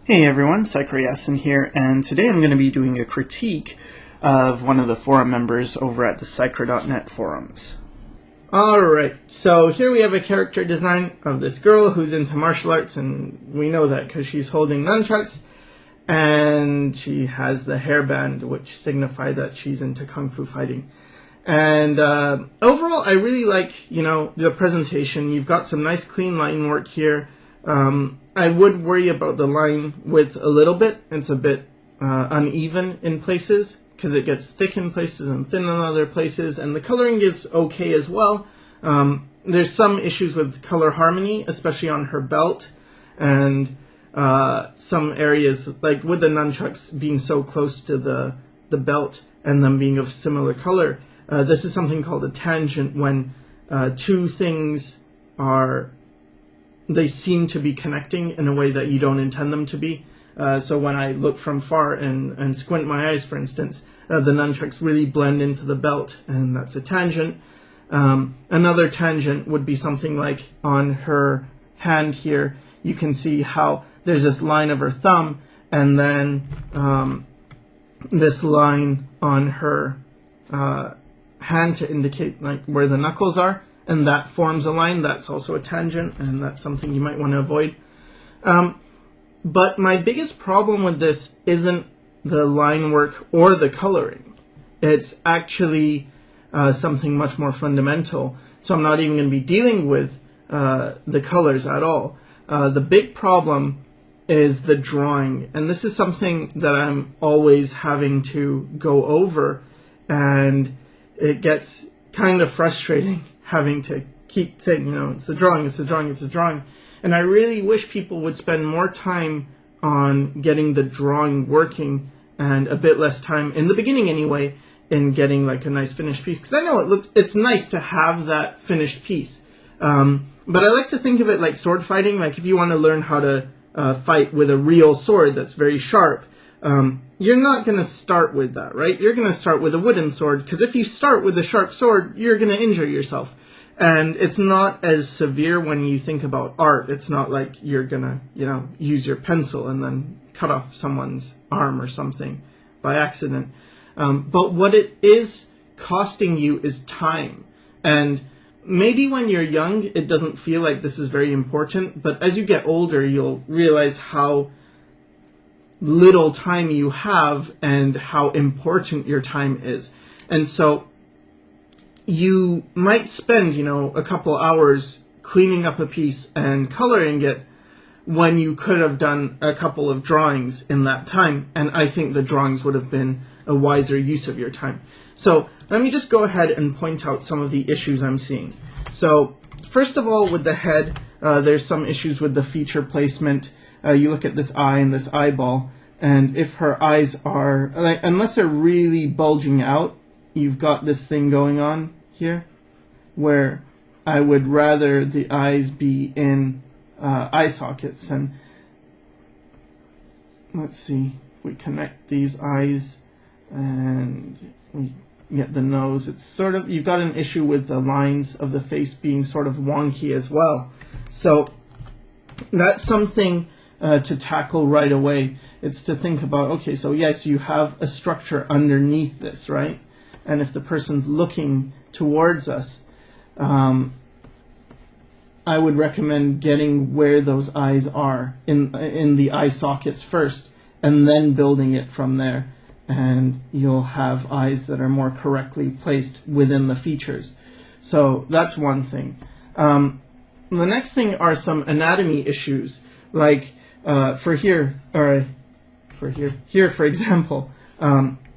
Hey everyone, Sycra Yasin here, and today I'm going to be doing a critique of one of the forum members over at the Sycra.net forums. Alright, so here we have a character design of this girl who's into martial arts, and we know that because she's holding nunchucks, and she has the hairband, which signify that she's into kung fu fighting. And overall, I really like, the presentation. You've got some nice clean line work here. I would worry about the line width a little bit. It's a bit uneven in places because it gets thick in places and thin in other places, and the coloring is okay as well. There's some issues with color harmony, especially on her belt, and some areas, like with the nunchucks being so close to the belt and them being of similar color. This is something called a tangent, when two things they seem to be connecting in a way that you don't intend them to be. So when I look from far and squint my eyes, for instance, the nunchucks really blend into the belt, and that's a tangent. Another tangent would be something like on her hand here. You can see how there's this line of her thumb, and then this line on her hand to indicate like where the knuckles are. And that forms a line. That's also a tangent, and that's something you might want to avoid. But my biggest problem with this isn't the line work or the coloring. It's actually something much more fundamental. So I'm not even going to be dealing with the colors at all. The big problem is the drawing. And this is something that I'm always having to go over, and it gets kind of frustrating having to keep saying, it's a drawing, it's a drawing, it's a drawing. And I really wish people would spend more time on getting the drawing working and a bit less time, in the beginning anyway, in getting like a nice finished piece. Because I know it's nice to have that finished piece. But I like to think of it like sword fighting. Like if you want to learn how to fight with a real sword that's very sharp, you're not going to start with that, right? You're going to start with a wooden sword, because if you start with a sharp sword, you're going to injure yourself. And it's not as severe when you think about art. It's not like you're going to, use your pencil and then cut off someone's arm or something by accident. But what it is costing you is time. And maybe when you're young, it doesn't feel like this is very important. But as you get older, you'll realize how little time you have and how important your time is. And so you might spend, a couple hours cleaning up a piece and coloring it when you could have done a couple of drawings in that time. And I think the drawings would have been a wiser use of your time. So let me just go ahead and point out some of the issues I'm seeing. So first of all, with the head, there's some issues with the feature placement. You look at this eye and this eyeball, and if her eyes are, unless they're really bulging out, you've got this thing going on here, where I would rather the eyes be in eye sockets. And let's see, if we connect these eyes and we get the nose, it's sort of, you've got an issue with the lines of the face being sort of wonky as well. So that's something to tackle right away. It's to think about, okay, so yes, you have a structure underneath this, right? And if the person's looking towards us, I would recommend getting where those eyes are in the eye sockets first, and then building it from there. And you'll have eyes that are more correctly placed within the features. So that's one thing. The next thing are some anatomy issues, like here, for example,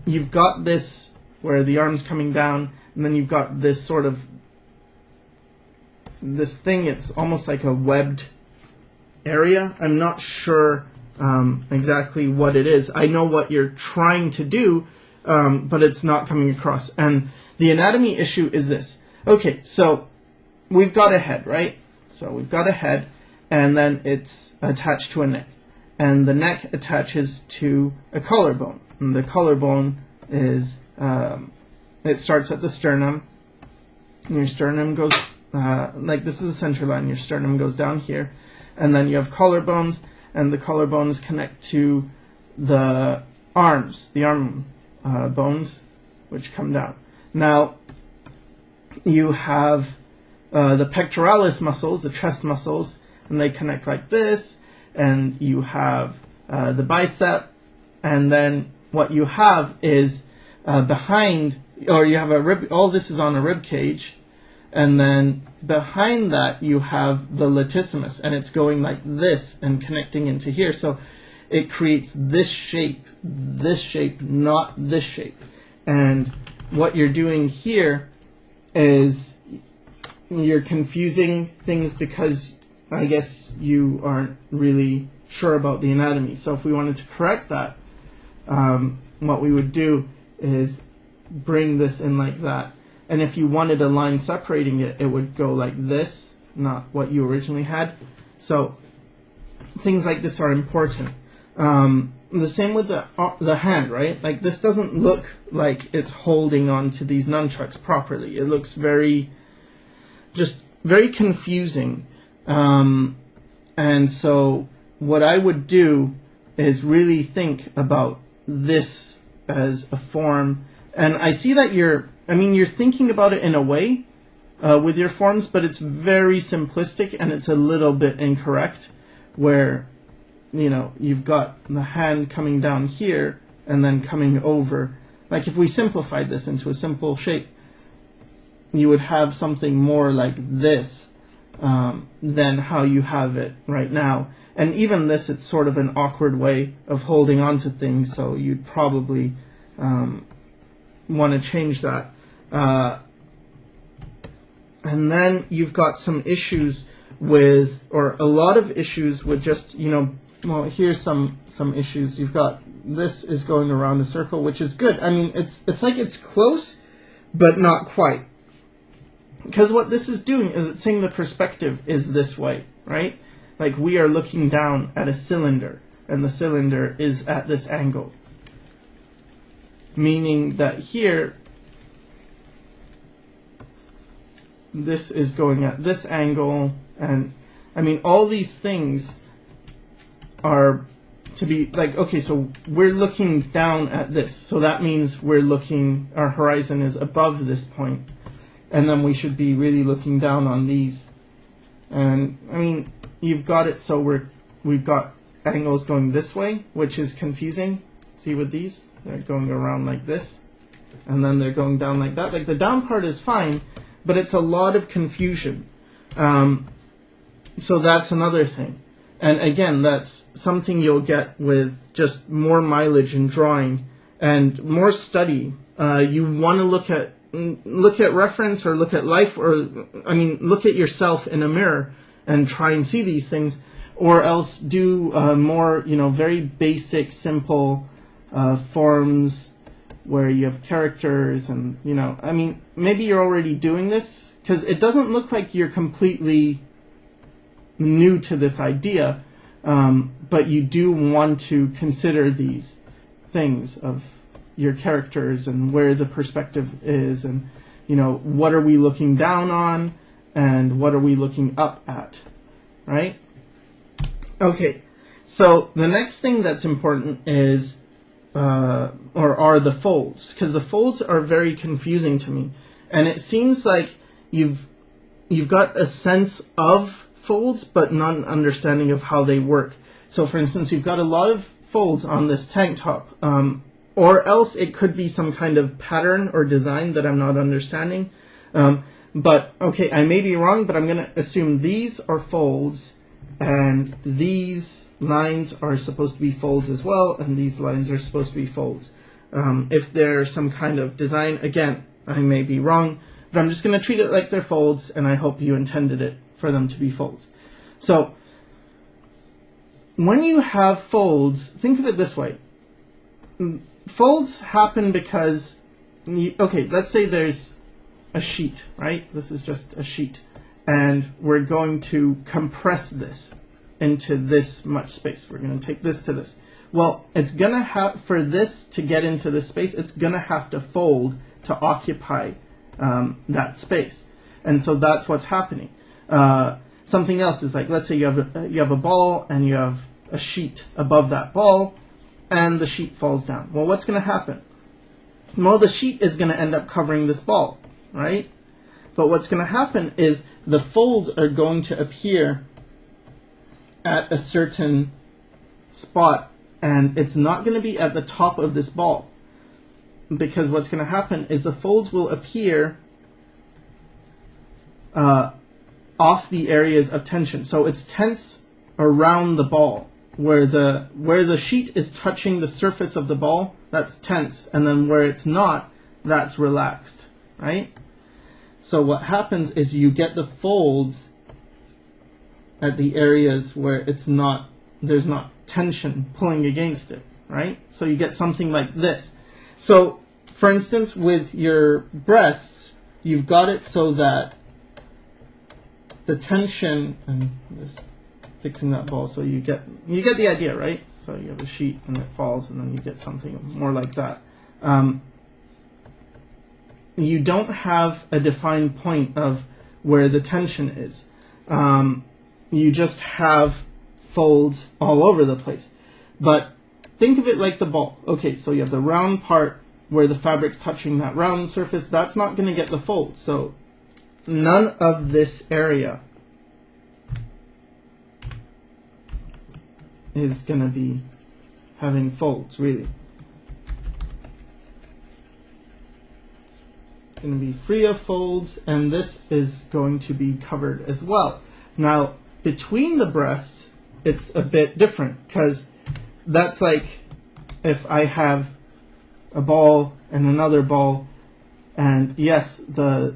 you've got this where the arm's coming down, and then you've got this sort of, this thing, it's almost like a webbed area. I'm not sure exactly what it is. I know what you're trying to do, but it's not coming across. And the anatomy issue is this. Okay, so we've got a head, right? So we've got a head, and then it's attached to a neck. And the neck attaches to a collarbone. And the collarbone is, it starts at the sternum. And your sternum goes, like this is the center line. Your sternum goes down here. And then you have collarbones. and the collarbones connect to the arms, the arm bones, which come down. Now, you have the pectoralis muscles, the chest muscles, and they connect like this, and you have the bicep, and then what you have is behind, or you have a rib, all this is on a rib cage, and then behind that you have the latissimus, and it's going like this and connecting into here. So it creates this shape, not this shape. And what you're doing here is you're confusing things because I guess you aren't really sure about the anatomy. So if we wanted to correct that, what we would do is bring this in like that. And if you wanted a line separating it, it would go like this, not what you originally had. So things like this are important. The same with the hand, right? Like this doesn't look like it's holding on to these nunchucks properly. It looks very confusing. And so what I would do is really think about this as a form. And I see that you're thinking about it in a way with your forms, but it's very simplistic and it's a little bit incorrect, where you've got the hand coming down here and then coming over. Like if we simplified this into a simple shape, you would have something more like this than how you have it right now. And even this, it's sort of an awkward way of holding on to things, so you'd probably want to change that. And then you've got some issues with, or a lot of issues with just, well, here's some issues. You've got this is going around a circle, which is good. I mean, it's like it's close, but not quite. Because what this is doing is it's saying the perspective is this way, right? Like we are looking down at a cylinder, and the cylinder is at this angle. Meaning that here, this is going at this angle, and I mean, all these things are to be like, okay, so we're looking down at this, so that means our horizon is above this point, and then we should be really looking down on these. And I mean, you've got it so we've got angles going this way, which is confusing. See with these, they're going around like this, and then they're going down like that. Like the down part is fine, but it's a lot of confusion. So that's another thing. And again, that's something you'll get with just more mileage in drawing and more study. You want to look at reference, or look at life, or look at yourself in a mirror and try and see these things, or else do more, very basic, simple forms where you have characters and, maybe you're already doing this, because it doesn't look like you're completely new to this idea, but you do want to consider these things of your characters and where the perspective is, and what are we looking down on and what are we looking up at, right? Okay, so the next thing that's important is are the folds, because the folds are very confusing to me, and it seems like you've got a sense of folds but not an understanding of how they work. So for instance, you've got a lot of folds on this tank top, or else it could be some kind of pattern or design that I'm not understanding. But okay, I may be wrong, but I'm going to assume these are folds, and these lines are supposed to be folds as well, and these lines are supposed to be folds. If there's some kind of design, again, I may be wrong, but I'm just going to treat it like they're folds, and I hope you intended it for them to be folds. So when you have folds, think of it this way. Folds happen because, okay, let's say there's a sheet, right? This is just a sheet, and we're going to compress this into this much space. We're going to take this to this. Well, it's going to have, for this to get into this space, it's going to have to fold to occupy that space. And so that's what's happening. Something else is like, let's say you have a ball and you have a sheet above that ball, and the sheet falls down. Well, what's going to happen? Well, the sheet is going to end up covering this ball, right? But what's going to happen is the folds are going to appear at a certain spot, and it's not going to be at the top of this ball, because what's going to happen is the folds will appear off the areas of tension. So it's tense around the ball. Where the sheet is touching the surface of the ball, that's tense, and then where it's not, that's relaxed, right? So what happens is you get the folds at the areas where there's not tension pulling against it, right? So you get something like this. So, for instance, with your breasts, you've got it so that the tension, and just fixing that ball, so you get the idea, right? So you have a sheet and it falls, and then you get something more like that. You don't have a defined point of where the tension is. You just have folds all over the place. But think of it like the ball. Okay, so you have the round part where the fabric's touching that round surface. That's not going to get the fold. So none of this area is going to be having folds, really. It's going to be free of folds, and this is going to be covered as well. Now, between the breasts, it's a bit different, because that's like if I have a ball and another ball, and yes, the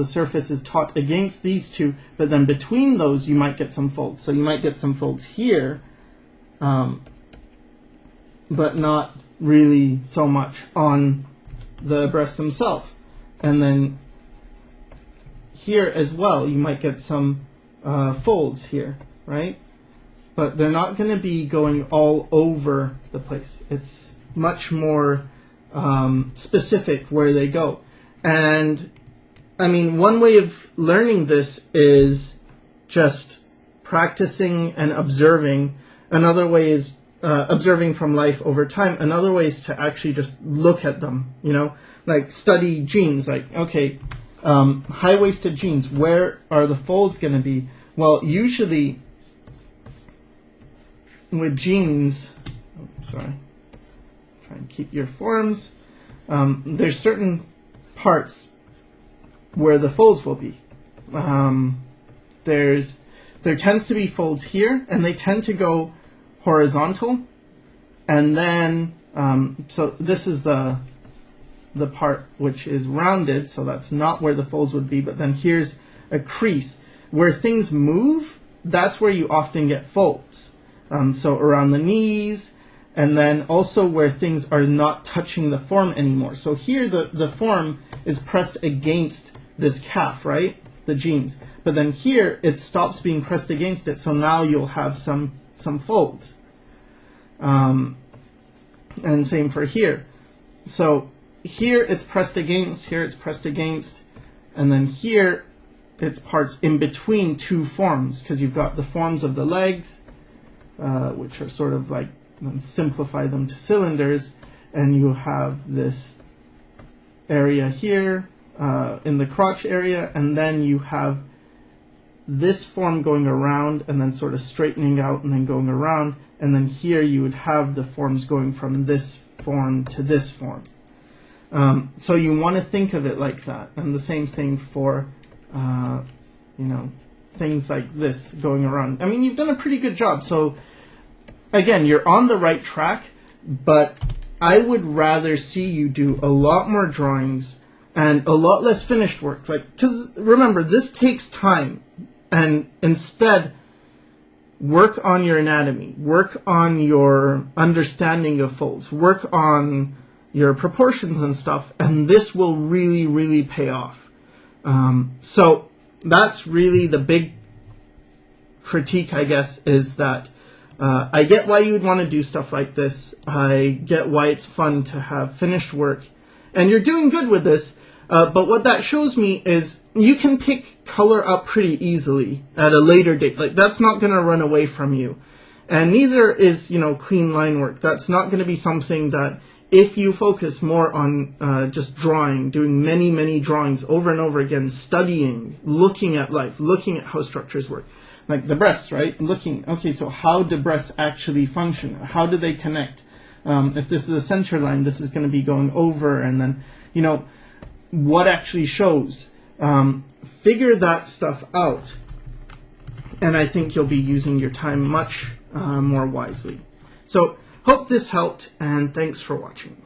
surface is taut against these two, but then between those you might get some folds. So you might get some folds here, but not really so much on the breasts themselves. And then here as well, you might get some folds here, right? But they're not going to be going all over the place. It's much more specific where they go. And I mean, one way of learning this is just practicing and observing. Another way is observing from life over time. Another way is to actually just look at them, you know, like study jeans. Like, okay, high-waisted jeans, where are the folds going to be? Well, usually with jeans, try and keep your forms, there's certain parts where the folds will be. There tends to be folds here, and they tend to go horizontal, and then so this is the part which is rounded, so that's not where the folds would be, but then here's a crease. Where things move, that's where you often get folds. So around the knees, and then also where things are not touching the form anymore. So here the form is pressed against this calf, right? The jeans. But then here it stops being pressed against it, so now you'll have some folds. And same for here. So here it's pressed against, here it's pressed against, and then here it's parts in between two forms, because you've got the forms of the legs, which are sort of like, let's simplify them to cylinders, and you have this area here in the crotch area, and then you have this form going around and then sort of straightening out and then going around, and then here you would have the forms going from this form to this form. So you want to think of it like that, and the same thing for you know, things like this going around. I mean, you've done a pretty good job. So again, you're on the right track, but I would rather see you do a lot more drawings and a lot less finished work. Like, because remember, this takes time, and instead work on your anatomy, work on your understanding of folds, work on your proportions and stuff, and this will really, really pay off. So that's really the big critique, I guess, is that I get why you would want to do stuff like this. I get why it's fun to have finished work, and you're doing good with this. But what that shows me is you can pick color up pretty easily at a later date. Like, that's not going to run away from you. And neither is, clean line work. That's not going to be something that, if you focus more on just drawing, doing many, many drawings over and over again, studying, looking at life, looking at how structures work, like the breasts, right? Looking, okay, so how do breasts actually function? How do they connect? If this is a center line, this is going to be going over, and then, what actually shows. Figure that stuff out, and I think you'll be using your time much more wisely. So, hope this helped, and thanks for watching.